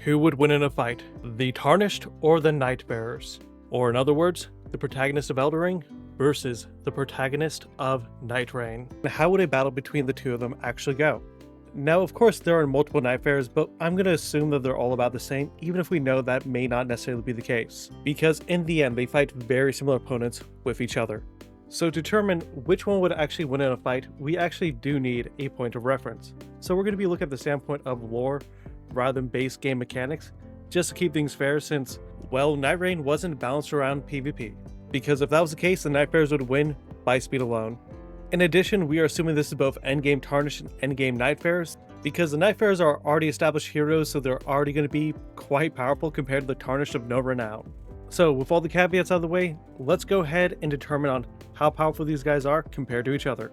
Who would win in a fight, the Tarnished or the Nightfarers? Or in other words, the protagonist of Elden Ring versus the protagonist of Nightreign. How would a battle between the two of them actually go? Now, of course, there are multiple Nightfarers, but I'm going to assume that they're all about the same, even if we know that may not necessarily be the case, because in the end, they fight very similar opponents with each other. So to determine which one would actually win in a fight, we actually do need a point of reference. So we're going to be looking at the standpoint of lore rather than base game mechanics, just to keep things fair since, well, Nightreign wasn't balanced around PvP. Because if that was the case, the Nightfarers would win by speed alone. In addition, we are assuming this is both endgame Tarnished and endgame Nightfarers, because the Nightfarers are already established heroes, so they're already going to be quite powerful compared to the Tarnished of no renown. So with all the caveats out of the way, let's go ahead and determine on how powerful these guys are compared to each other.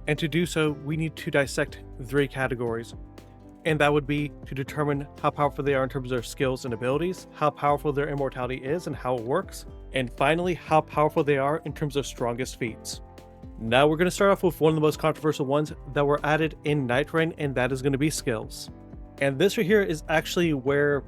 And to do so, we need to dissect 3 categories. And that would be to determine how powerful they are in terms of their skills and abilities, how powerful their immortality is and how it works, and finally, how powerful they are in terms of strongest feats. Now we're going to start off with one of the most controversial ones that were added in Nightreign, and that is going to be skills. And this right here is actually where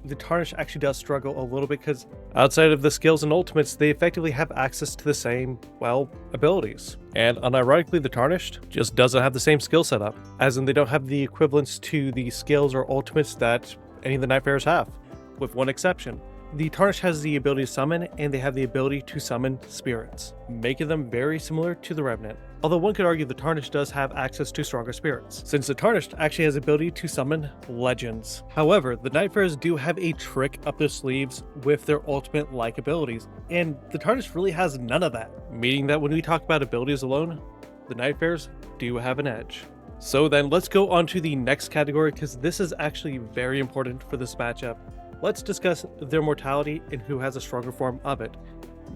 the Tarnished actually does struggle a little bit, because outside of the skills and ultimates, they effectively have access to the same, well, abilities. And unironically, the Tarnished just doesn't have the same skill setup, as in they don't have the equivalents to the skills or ultimates that any of the Nightfarers have, with one exception. The Tarnished has the ability to summon, and they have the ability to summon spirits, making them very similar to the Revenant. Although one could argue the Tarnished does have access to stronger spirits, since the Tarnished actually has the ability to summon legends. However, the Nightfarers do have a trick up their sleeves with their ultimate-like abilities, and the Tarnished really has none of that, meaning that when we talk about abilities alone, the Nightfarers do have an edge. So then let's go on to the next category, because this is actually very important for this matchup. Let's discuss their mortality and who has a stronger form of it.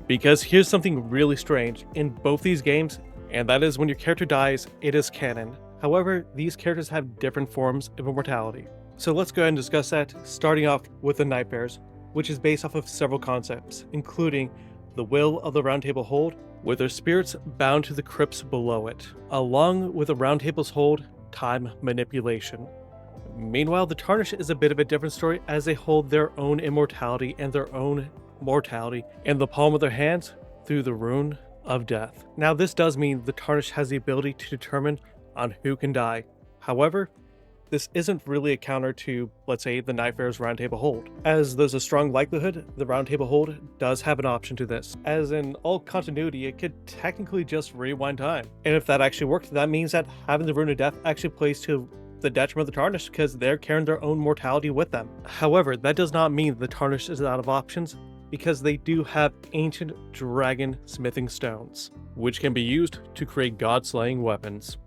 Because here's something really strange in both these games, and that is when your character dies, it is canon. However, these characters have different forms of immortality. So let's go ahead and discuss that, starting off with the Nightfarers, which is based off of several concepts, including the will of the Round Table Hold, with their spirits bound to the crypts below it, along with the Round Table's hold, time manipulation. Meanwhile, the Tarnished is a bit of a different story, as they hold their own immortality and their own mortality in the palm of their hands through the rune of death. Now, this does mean the Tarnished has the ability to determine on who can die. However, this isn't really a counter to, let's say, the Nightfarers Round Table Hold, as there's a strong likelihood the Round Table Hold does have an option to this, as in all continuity it could technically just rewind time. And if that actually worked, that means that having the Rune of Death actually plays to the detriment of the Tarnished, because they're carrying their own mortality with them. However, that does not mean the Tarnished is out of options, because they do have ancient dragon smithing stones, which can be used to create god-slaying weapons,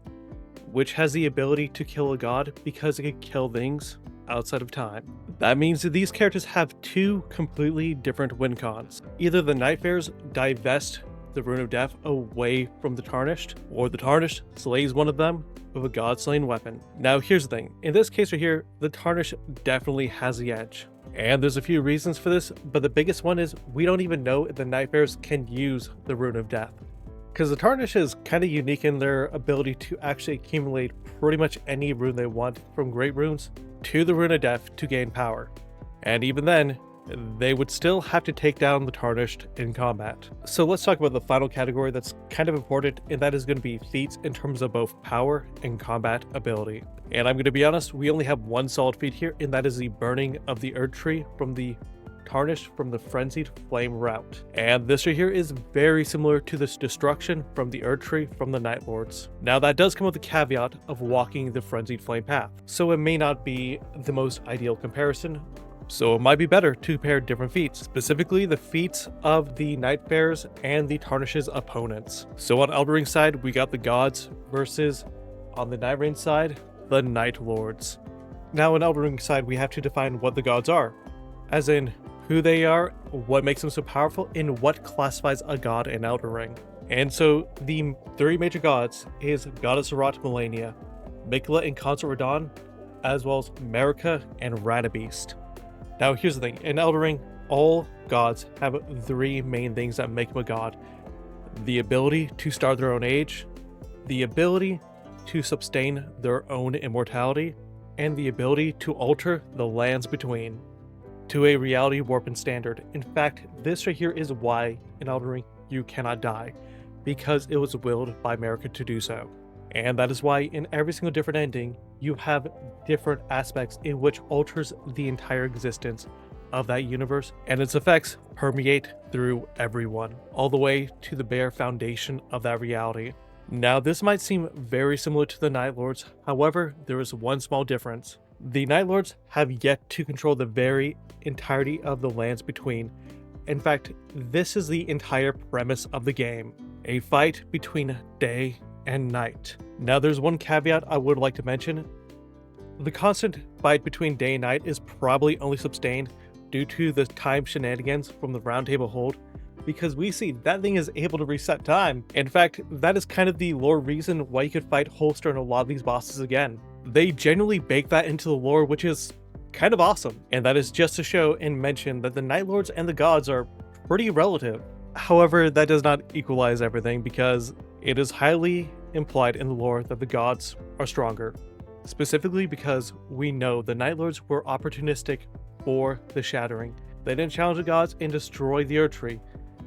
which has the ability to kill a god because it can kill things outside of time. That means that these characters have 2 completely different win cons. Either the Nightfarers divest the Rune of Death away from the Tarnished, or the Tarnished slays one of them with a god-slaying weapon. Now here's the thing, in this case right here, the Tarnished definitely has the edge. And there's a few reasons for this, but the biggest one is we don't even know if the Nightfarers can use the Rune of Death. Because the Tarnished is kind of unique in their ability to actually accumulate pretty much any rune they want, from Great Runes to the Rune of Death, to gain power. And even then, they would still have to take down the Tarnished in combat. So let's talk about the final category that's kind of important, and that is going to be feats in terms of both power and combat ability. And I'm going to be honest, we only have one solid feat here, and that is the burning of the Erdtree from the Tarnished from the Frenzied Flame route. And this right here is very similar to this destruction from the Erdtree from the Night Lords. Now that does come with the caveat of walking the Frenzied Flame path, so it may not be the most ideal comparison. So it might be better to compare different feats, specifically the feats of the Nightfarers and the Tarnished's opponents. So on Elden Ring's side, we got the gods versus, on the Nightreign side, the Night Lords. Now on Elden Ring's side, we have to define what the gods are, as in who they are, what makes them so powerful, and what classifies a god in Elden Ring. And so the 3 major gods is Goddess Arat Melania, Mikla and Consort Radahn, as well as Marika and Radabeast. Now here's the thing, in Elden Ring, all gods have 3 main things that make them a god. The ability to start their own age, the ability to sustain their own immortality, and the ability to alter the lands between to a reality warp and standard. In fact, this right here is why in Elden Ring you cannot die, because it was willed by America to do so. And that is why in every single different ending, you have different aspects in which alters the entire existence of that universe, and its effects permeate through everyone, all the way to the bare foundation of that reality. Now, this might seem very similar to the Night Lords, however, there is one small difference. The Night Lords have yet to control the very entirety of the lands between. In fact, this is the entire premise of the game, a fight between day and night. Now, there's one caveat I would like to mention. The constant fight between day and night is probably only sustained due to the time shenanigans from the Round Table Hold, because we see that thing is able to reset time. In fact, that is kind of the lore reason why you could fight Holster and a lot of these bosses again. They genuinely bake that into the lore, which is kind of awesome. And that is just to show and mention that the Night Lords and the gods are pretty relative. However, that does not equalize everything, because it is highly implied in the lore that the gods are stronger. Specifically because we know the Night Lords were opportunistic for the Shattering. They didn't challenge the gods and destroy the Erdtree.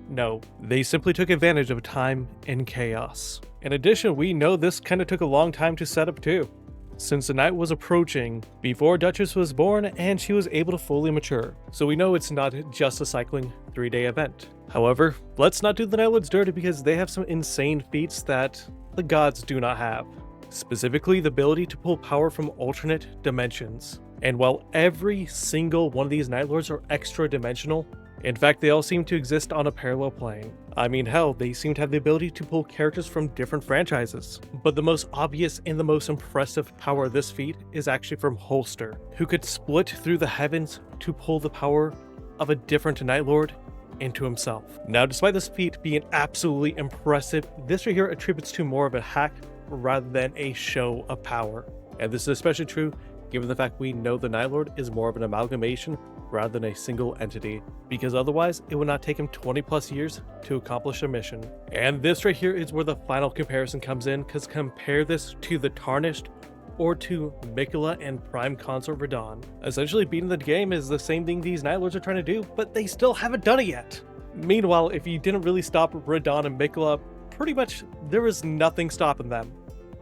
No, they simply took advantage of time and chaos. In addition, we know this kind of took a long time to set up too, since the night was approaching before Duchess was born and she was able to fully mature. So we know it's not just a cycling 3-day event. However, let's not do the Night Lords dirty, because they have some insane feats that the gods do not have. Specifically, the ability to pull power from alternate dimensions. And while every single one of these Night Lords are extra dimensional, in fact, they all seem to exist on a parallel plane. I mean, hell, they seem to have the ability to pull characters from different franchises. But the most obvious and the most impressive power of this feat is actually from Holster, who could split through the heavens to pull the power of a different Night Lord into himself. Now, despite this feat being absolutely impressive, this right here attributes to more of a hack rather than a show of power. And this is especially true given the fact we know the Night Lord is more of an amalgamation rather than a single entity, because otherwise it would not take him 20 plus years to accomplish a mission. And this right here is where the final comparison comes in, because compare this to the Tarnished or to Miquella and Prime Consort Radahn. Essentially, beating the game is the same thing these Night Lords are trying to do, but they still haven't done it yet. Meanwhile, if you didn't really stop Radahn and Miquella, pretty much there was nothing stopping them.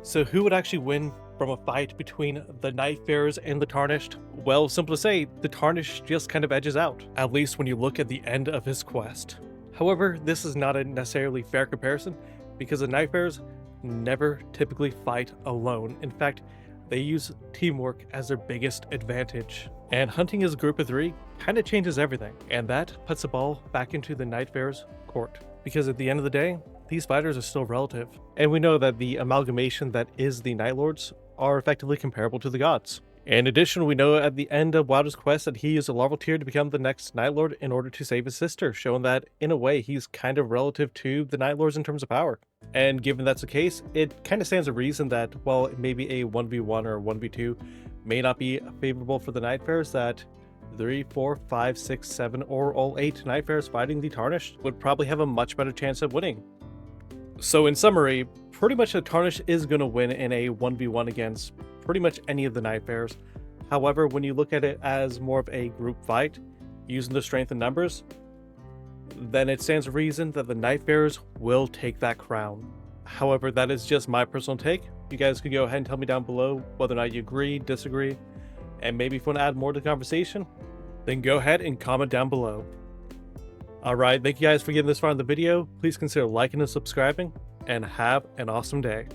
So who would actually win from a fight between the Nightfarers and the Tarnished? Well, simple to say, the Tarnished just kind of edges out, at least when you look at the end of his quest. However, this is not a necessarily fair comparison, because the Nightfarers never typically fight alone. In fact, they use teamwork as their biggest advantage. And hunting as a group of 3 kind of changes everything, and that puts the ball back into the Nightfarers' court. Because at the end of the day, these fighters are still relative. And we know that the amalgamation that is the Night Lords are effectively comparable to the gods. In addition, we know at the end of Wilder's quest that he used a larval tier to become the next Night Lord in order to save his sister, showing that in a way he's kind of relative to the Night Lords in terms of power. And given that's the case, it kind of stands to reason that while maybe a 1v1 or 1v2 may not be favorable for the Nightfarers, that 3, 4, 5, 6, 7, or all 8 Nightfarers fighting the Tarnished would probably have a much better chance of winning. So in summary, pretty much the Tarnished is going to win in a 1v1 against pretty much any of the Nightfarers. However, when you look at it as more of a group fight, using the strength in numbers, then it stands to reason that the Nightfarers will take that crown. However, that is just my personal take. You guys could go ahead and tell me down below whether or not you agree, disagree, and maybe if you want to add more to the conversation, then go ahead and comment down below. Alright, thank you guys for getting this far in the video. Please consider liking and subscribing, and have an awesome day.